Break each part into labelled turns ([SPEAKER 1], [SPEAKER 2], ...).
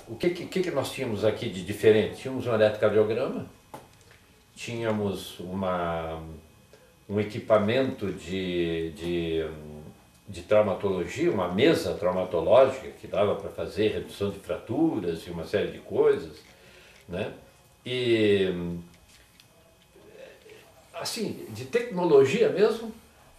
[SPEAKER 1] o que nós tínhamos aqui de diferente? Tínhamos um eletrocardiograma, tínhamos um equipamento de traumatologia, uma mesa traumatológica que dava para fazer redução de fraturas e uma série de coisas, né? E, assim, de tecnologia mesmo,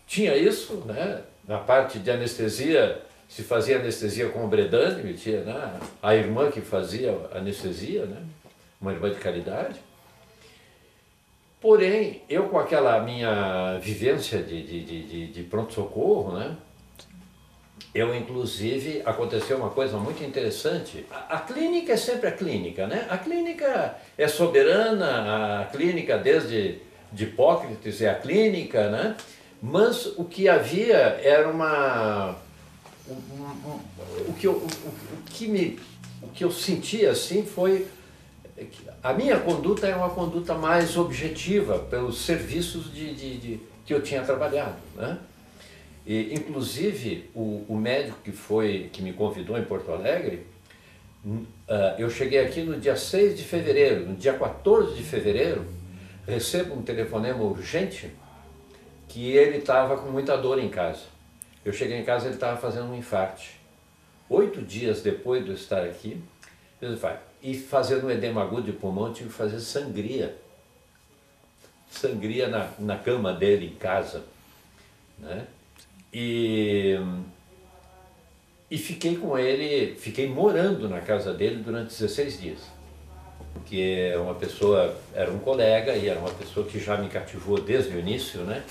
[SPEAKER 1] tinha isso, né? Na parte de anestesia, se fazia anestesia com o Bredani, tinha, né? A irmã que fazia anestesia, né? Uma irmã de caridade. Porém, eu com aquela minha vivência de pronto-socorro, né? Eu, inclusive, aconteceu uma coisa muito interessante. A clínica é sempre a clínica, né? A clínica é soberana, a clínica desde de Hipócrates é a clínica, né? Mas o que havia era o que eu sentia assim foi a minha conduta é uma conduta mais objetiva pelos serviços que eu tinha trabalhado, né? E, inclusive, o médico que me convidou em Porto Alegre, eu cheguei aqui no dia 6 de fevereiro, no dia 14 de fevereiro, recebo um telefonema urgente que ele estava com muita dor em casa. Eu cheguei em casa, ele estava fazendo um infarto. 8 dias depois de eu estar aqui, ele vai. E fazendo um edema agudo de pulmão, tive que fazer sangria. Sangria na cama dele em casa, né? E fiquei com ele, fiquei morando na casa dele durante 16 dias. Porque uma pessoa, era um colega e era uma pessoa que já me cativou desde o início, né?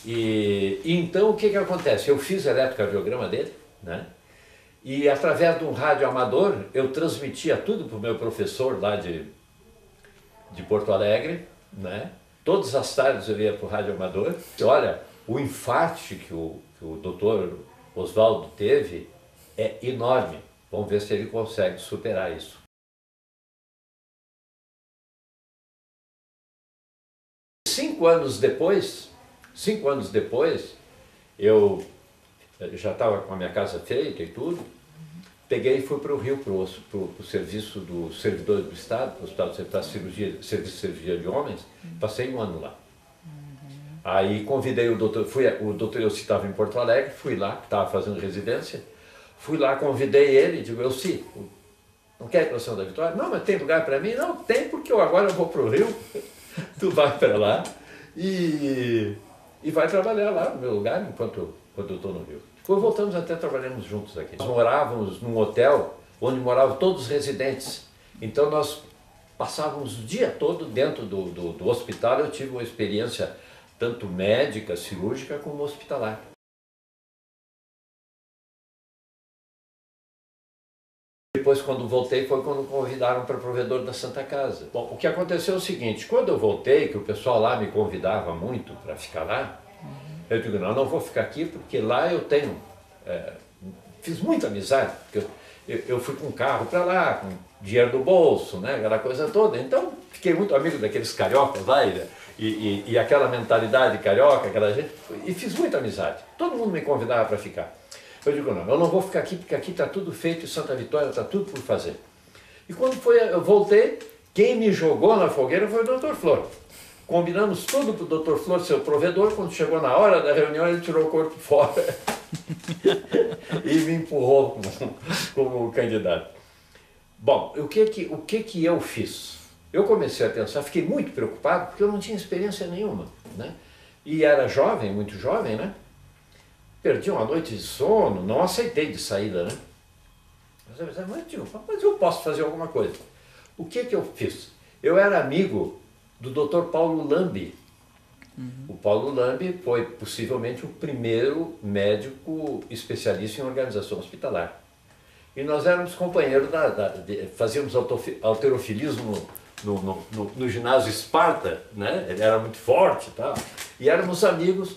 [SPEAKER 1] E então o que acontece? Eu fiz o eletrocardiograma dele, né? E através de um rádio amador eu transmitia tudo para o meu professor lá de Porto Alegre, né? Todas as tardes eu ia para o rádio amador. E olha, o infarto que o doutor Oswaldo teve é enorme. Vamos ver se ele consegue superar isso. Cinco anos depois, eu já estava com a minha casa feita e tudo, peguei e fui para o Rio, para o serviço do servidor do Estado, para o Hospital de Serviço de Cirurgia de Homens, passei um ano lá. Aí convidei o doutor, o doutor Elci estava em Porto Alegre, fui lá, estava fazendo residência, fui lá, convidei ele, digo, Elci, não quer ir para São da Vitória? Não, mas tem lugar para mim? Não, tem, porque agora eu vou para o Rio, tu vai para lá e vai trabalhar lá no meu lugar enquanto eu estou no Rio. Depois voltamos até trabalhamos juntos aqui. Nós morávamos num hotel onde moravam todos os residentes, então nós passávamos o dia todo dentro do hospital. Eu tive uma experiência tanto médica, cirúrgica, como hospitalar. Depois, quando voltei, foi quando convidaram para provedor da Santa Casa. Bom, o que aconteceu é o seguinte, quando eu voltei, que o pessoal lá me convidava muito para ficar lá, eu digo, não vou ficar aqui porque lá eu tenho, fiz muita amizade, porque eu fui com carro para lá, com dinheiro do bolso, né, aquela coisa toda, então fiquei muito amigo daqueles cariocas lá e aquela mentalidade carioca, aquela gente, e fiz muita amizade, todo mundo me convidava para ficar. Eu digo, não, eu não vou ficar aqui porque aqui está tudo feito, em Santa Vitória está tudo por fazer. E quando eu voltei, quem me jogou na fogueira foi o Dr. Flor. Combinamos tudo para o Dr. Flor ser o provedor, quando chegou na hora da reunião ele tirou o corpo fora e me empurrou como candidato. Bom, o que eu fiz? Eu comecei a pensar, fiquei muito preocupado porque eu não tinha experiência nenhuma, né? E era jovem, muito jovem, né? Perdi uma noite de sono, não aceitei de saída, né? Mas eu posso fazer alguma coisa. O que eu fiz? Eu era amigo do Dr. Paulo Lambi. O Paulo Lambi foi possivelmente o primeiro médico especialista em organização hospitalar. E nós éramos companheiros, fazíamos halterofilismo no ginásio Esparta, né? Ele era muito forte e tal. E éramos amigos.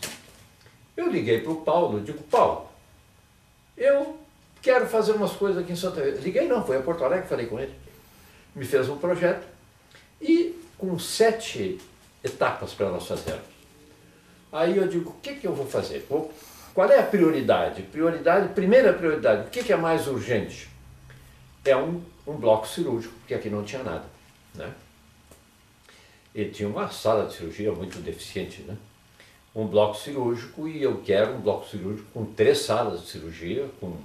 [SPEAKER 1] Eu liguei para o Paulo, digo, Paulo, eu quero fazer umas coisas aqui em Santa Vitória. Liguei não, foi a Porto Alegre, falei com ele. Me fez um projeto e com 7 etapas para nós fazermos. Aí eu digo, o que eu vou fazer? Qual é a prioridade? Primeira prioridade, o que é mais urgente? É um bloco cirúrgico, porque aqui não tinha nada, né? Ele tinha uma sala de cirurgia muito deficiente, né? Um bloco cirúrgico, e eu quero um bloco cirúrgico com 3 salas de cirurgia, com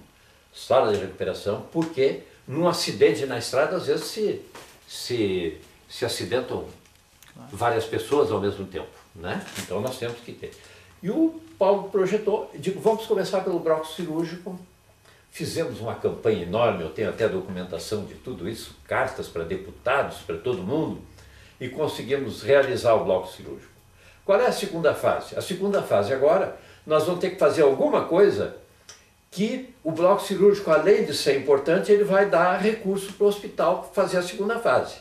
[SPEAKER 1] sala de recuperação, porque num acidente na estrada, às vezes se acidentam várias pessoas ao mesmo tempo, né? Então nós temos que ter. E o Paulo projetou, digo, vamos começar pelo bloco cirúrgico. Fizemos uma campanha enorme, eu tenho até documentação de tudo isso, cartas para deputados, para todo mundo, e conseguimos realizar o bloco cirúrgico. Qual é a segunda fase? A segunda fase agora, nós vamos ter que fazer alguma coisa que o bloco cirúrgico, além de ser importante, ele vai dar recurso para o hospital fazer a segunda fase.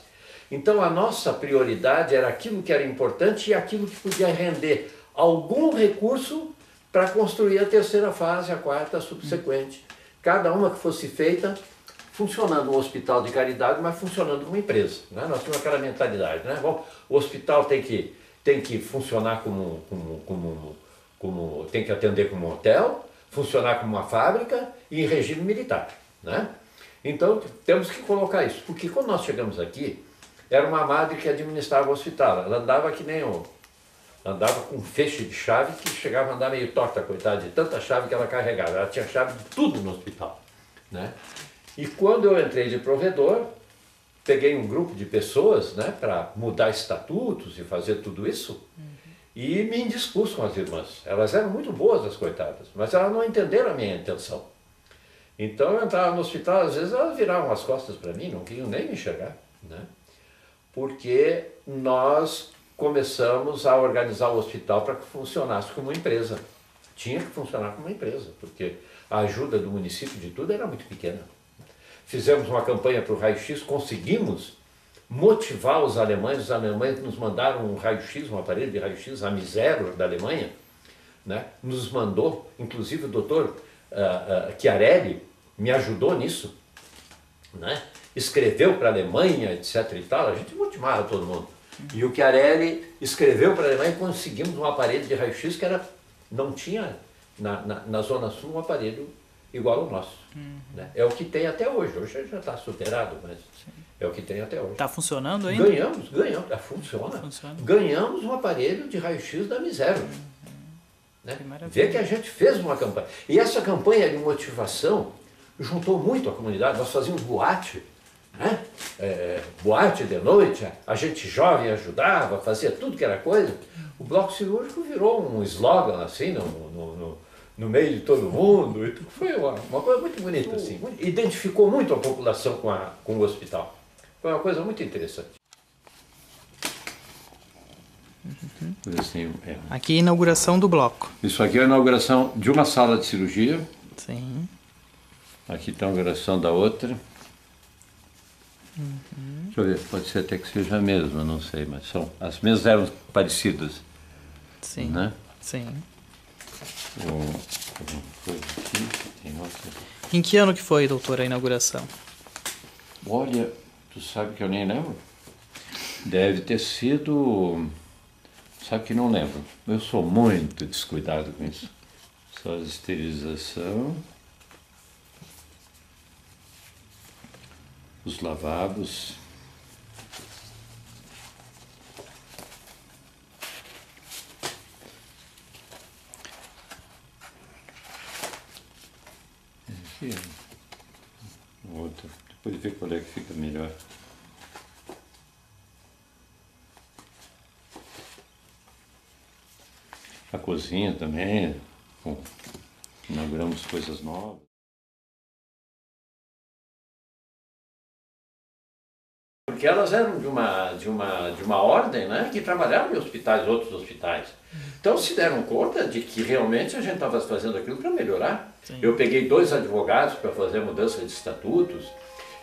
[SPEAKER 1] Então a nossa prioridade era aquilo que era importante e aquilo que podia render algum recurso para construir a terceira fase, a quarta, a subsequente. Cada uma que fosse feita funcionando um hospital de caridade, mas funcionando uma empresa, né? Nós tínhamos aquela mentalidade, né? Bom, o hospital tem que funcionar tem que atender como um hotel, funcionar como uma fábrica e em regime militar, né? Então temos que colocar isso, porque quando nós chegamos aqui, era uma madre que administrava o hospital, ela andava que nem andava com um feixe de chave que chegava a andar meio torta, coitada, de tanta chave que ela carregava. Ela tinha chave de tudo no hospital, né? E quando eu entrei de provedor, peguei um grupo de pessoas, né, para mudar estatutos e fazer tudo isso, e me indispus com as irmãs. Elas eram muito boas, as coitadas, mas elas não entenderam a minha intenção. Então eu entrava no hospital, às vezes elas viravam as costas para mim, não queriam nem me enxergar, né? Porque nós começamos a organizar o hospital para que funcionasse como uma empresa. Tinha que funcionar como uma empresa, porque a ajuda do município de tudo era muito pequena. Fizemos uma campanha para o raio-x, conseguimos motivar os alemães nos mandaram um raio-x, um aparelho de raio-x, a Misero da Alemanha, né? Nos mandou, inclusive o doutor Chiarelli me ajudou nisso, né? Escreveu para a Alemanha, etc. e tal, a gente motivava todo mundo. E o Chiarelli escreveu para a Alemanha e conseguimos um aparelho de raio-x que não tinha na Zona Sul um aparelho igual ao nosso. Né? É o que tem até hoje. Hoje já está superado, mas é o que tem até hoje.
[SPEAKER 2] Está funcionando ainda?
[SPEAKER 1] Ganhamos, funciona. Ganhamos um aparelho de raio-x da Misero. Né? Vê que a gente fez uma campanha. E essa campanha de motivação juntou muito a comunidade. Nós fazíamos boate, né? Boate de noite, a gente jovem ajudava, fazia tudo que era coisa. O bloco cirúrgico virou um slogan assim no meio de todo mundo. E foi uma coisa muito bonita, assim. Identificou muito a população com o hospital. Foi uma coisa muito interessante. Assim,
[SPEAKER 2] Aqui é a inauguração do bloco.
[SPEAKER 1] Isso aqui é a inauguração de uma sala de cirurgia.
[SPEAKER 2] Sim.
[SPEAKER 1] Aqui está a inauguração da outra. Deixa eu ver, pode ser até que seja a mesma, não sei, mas as mesmas eram parecidas.
[SPEAKER 2] Sim.
[SPEAKER 1] Né?
[SPEAKER 2] Sim.
[SPEAKER 1] Coisa aqui, tem outra.
[SPEAKER 2] Em que ano que foi, doutor, a inauguração?
[SPEAKER 1] Olha, tu sabe que eu nem lembro? Deve ter sido... Sabe que não lembro. Eu sou muito descuidado com isso. Só a esterilização. Os lavabos. Aqui, outra. Depois ver qual é que fica melhor. A cozinha também, inauguramos coisas novas. Porque elas eram de uma ordem, né, que trabalhavam em hospitais, outros hospitais. Então se deram conta de que realmente a gente estava fazendo aquilo para melhorar. Sim. Eu peguei 2 advogados para fazer a mudança de estatutos.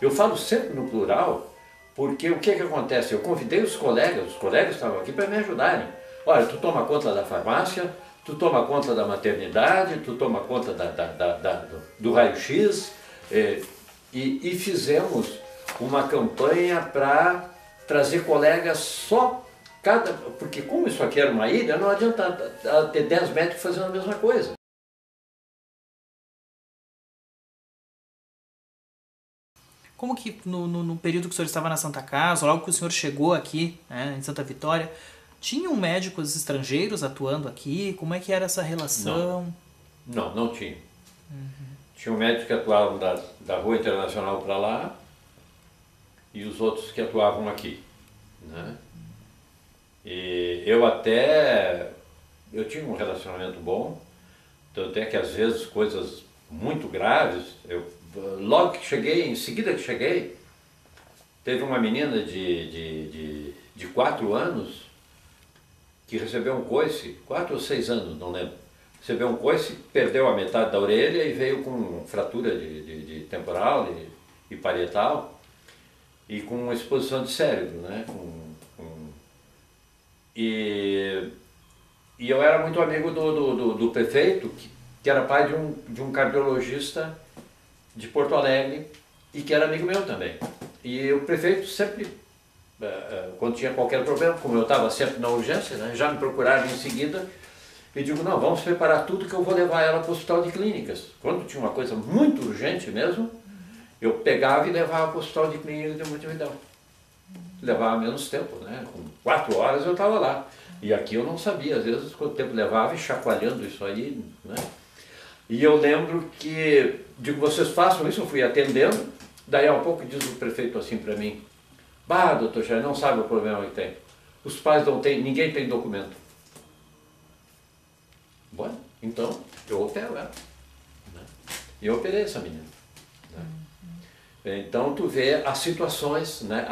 [SPEAKER 1] Eu falo sempre no plural, porque o que acontece? Eu convidei os colegas estavam aqui para me ajudarem. Olha, tu toma conta da farmácia, tu toma conta da maternidade, tu toma conta do raio-x, e fizemos uma campanha para trazer colegas porque como isso aqui era uma ilha, não adianta ter 10 médicos fazendo a mesma coisa.
[SPEAKER 2] como que no período que o senhor estava na Santa Casa, logo que o senhor chegou aqui, né, em Santa Vitória, tinham médicos estrangeiros atuando aqui? Como é que era essa relação?
[SPEAKER 1] Não tinha. Tinha um médico que atuavam da Rua Internacional para lá e os outros que atuavam aqui, né? E eu tinha um relacionamento bom, tanto é que às vezes coisas muito graves, logo que cheguei, em seguida que cheguei, teve uma menina de 4 anos que recebeu um coice, 4 ou 6 anos, não lembro, recebeu um coice, perdeu a metade da orelha e veio com fratura de temporal e parietal e com exposição de cérebro, né? E eu era muito amigo do prefeito, que era pai de um cardiologista de Porto Alegre e que era amigo meu também. E o prefeito sempre, quando tinha qualquer problema, como eu estava sempre na urgência, né, já me procuraram em seguida e digo, não, vamos preparar tudo que eu vou levar ela para o hospital de clínicas. Quando tinha uma coisa muito urgente mesmo, eu pegava e levava para o hospital de clínicas de Montevidéu. Levava menos tempo, né? Com 4 horas eu estava lá. E aqui eu não sabia, às vezes, quanto tempo levava e chacoalhando isso aí, né? E eu lembro que, digo, vocês façam isso, eu fui atendendo, daí a um pouco diz o prefeito assim para mim, bah, doutor Jair, não sabe o problema que tem. Os pais não têm, ninguém tem documento. Bom, então eu opero ela, né? E eu operei essa menina, né? Então tu vê as situações, né?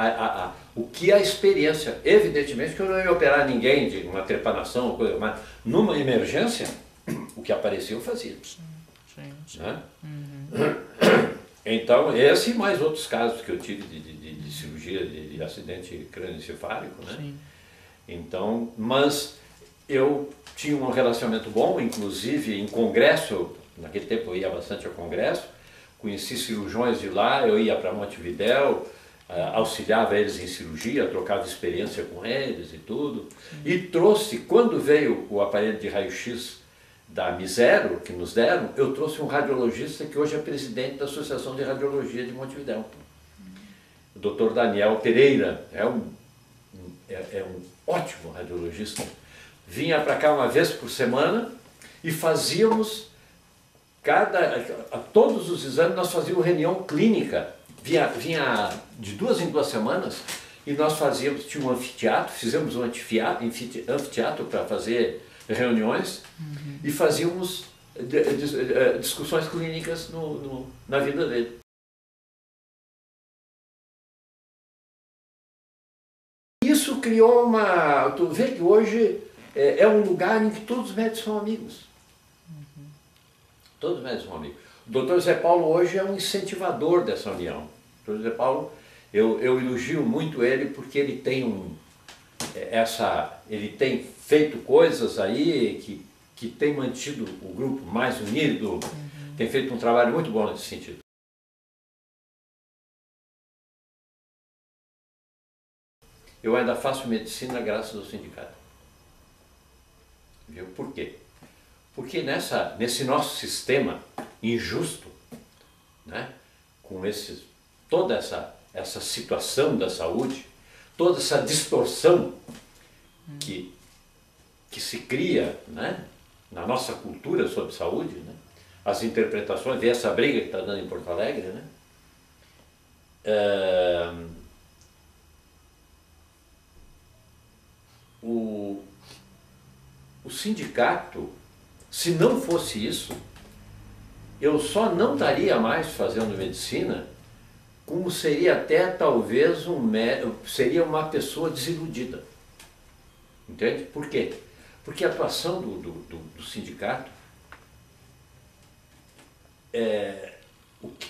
[SPEAKER 1] O que a experiência, evidentemente que eu não ia operar ninguém de uma trepanação, mas numa emergência, o que apareceu eu fazia. Sim. Né? Então esse e mais outros casos que eu tive de cirurgia, de acidente crânioencefálico, né? Sim. Então, mas eu tinha um relacionamento bom, inclusive em congresso, naquele tempo eu ia bastante a congresso, conheci cirurgiões de lá, eu ia para Montevidéu, auxiliava eles em cirurgia, trocava experiência com eles e tudo. E trouxe, quando veio o aparelho de raio-x da Misero, que nos deram, eu trouxe um radiologista que hoje é presidente da Associação de Radiologia de Montevidéu. O Dr. Daniel Pereira, é um ótimo radiologista. Vinha para cá uma vez por semana e fazíamos todos os exames, nós fazíamos reunião clínica, vinha de 2 em 2 semanas e nós fazíamos, tinha um anfiteatro, fizemos um anfiteatro para fazer reuniões e fazíamos discussões clínicas na vida dele. Isso criou tu vê que hoje é um lugar em que todos os médicos são amigos. Todos os médicos são amigos. O doutor Zé Paulo hoje é um incentivador dessa união. O doutor Zé Paulo, eu elogio muito ele porque ele tem ele tem feito coisas aí que tem mantido o grupo mais unido, tem feito um trabalho muito bom nesse sentido. Eu ainda faço medicina graças ao sindicato. Viu? Por quê? Porque nesse nosso sistema injusto, né, com toda essa situação da saúde, toda essa distorção que se cria, né, na nossa cultura sobre saúde, né, as interpretações, vê essa briga que está dando em Porto Alegre, né, o sindicato, se não fosse isso, eu só não estaria mais fazendo medicina, como seria até talvez seria uma pessoa desiludida. Entende? Por quê? Porque a atuação do sindicato,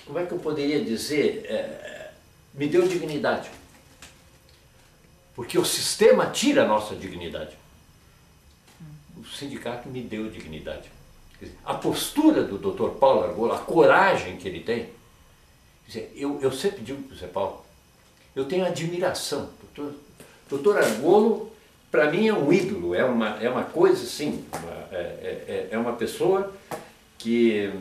[SPEAKER 1] como é que eu poderia dizer, me deu dignidade. Porque o sistema tira a nossa dignidade. O sindicato me deu dignidade. Quer dizer, a postura do Dr. Paulo Argolo, a coragem que ele tem. Quer dizer, eu sempre digo para o Zé Paulo, eu tenho admiração. Dr. Argolo, para mim, é um ídolo, é uma coisa assim, é uma pessoa que...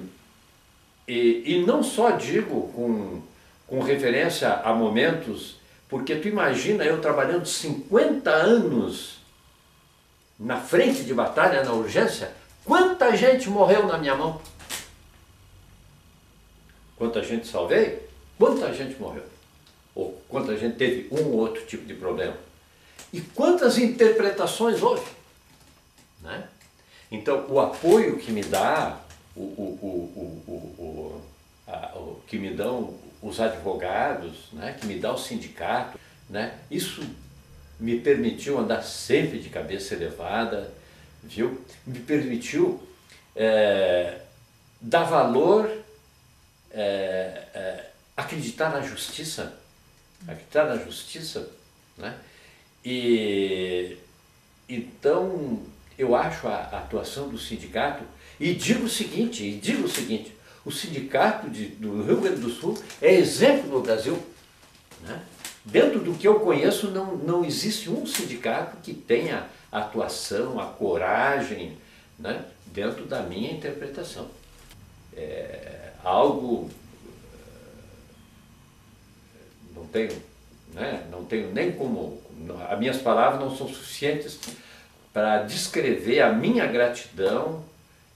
[SPEAKER 1] E não só digo com referência a momentos, porque tu imagina eu trabalhando 50 anos na frente de batalha, na urgência, quanta gente morreu na minha mão? Quanta gente salvei? Quanta gente morreu? Ou quanta gente teve um ou outro tipo de problema? E quantas interpretações houve? Né? Então, o apoio que me dá, que me dão os advogados, né? Que me dá o sindicato, né? Isso me permitiu andar sempre de cabeça elevada, viu? Me permitiu dar valor, acreditar na justiça, né? E então eu acho a atuação do sindicato, e digo o seguinte, o sindicato do Rio Grande do Sul é exemplo no Brasil, né? Dentro do que eu conheço, não existe um sindicato que tenha a atuação, a coragem, né? Dentro da minha interpretação. Algo, não tenho nem como, as minhas palavras não são suficientes para descrever a minha gratidão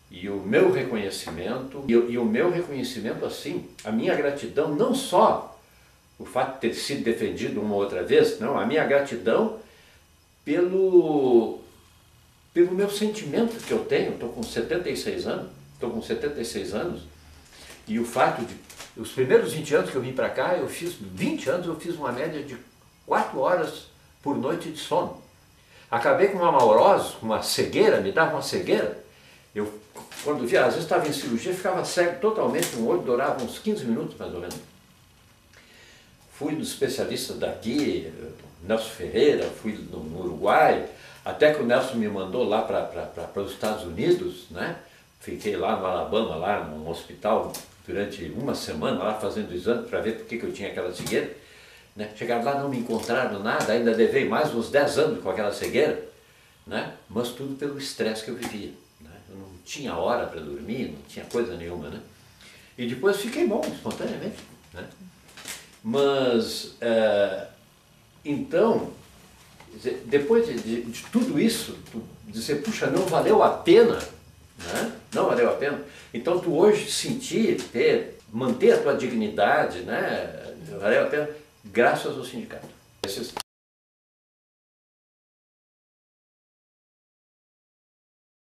[SPEAKER 1] e o meu reconhecimento, e o meu reconhecimento assim, a minha gratidão não só o fato de ter sido defendido uma outra vez, não, a minha gratidão pelo meu sentimento que eu tenho. Estou com 76 anos, e o fato de, os primeiros 20 anos que eu vim para cá, 20 anos eu fiz uma média de 4 horas por noite de sono. Acabei com uma maurose, com uma cegueira, me dava uma cegueira. Eu, quando via, às vezes estava em cirurgia, ficava cego totalmente, um olho durava uns 15 minutos mais ou menos. Fui dos especialistas daqui, Nelson Ferreira, fui no Uruguai, até que o Nelson me mandou lá para os Estados Unidos, né? Fiquei lá no Alabama, lá num hospital, durante uma semana, lá fazendo exame para ver por que eu tinha aquela cegueira. Né? Chegaram lá, não me encontraram nada, ainda levei mais uns 10 anos com aquela cegueira, né? Mas tudo pelo estresse que eu vivia. Né? Eu não tinha hora para dormir, não tinha coisa nenhuma. Né? E depois fiquei bom, espontaneamente. Né? Mas, então, depois de tudo isso, tu dizer, puxa, não valeu a pena, né? Não valeu a pena. Então, tu hoje sentir, manter a tua dignidade, né? Valeu a pena, graças ao sindicato.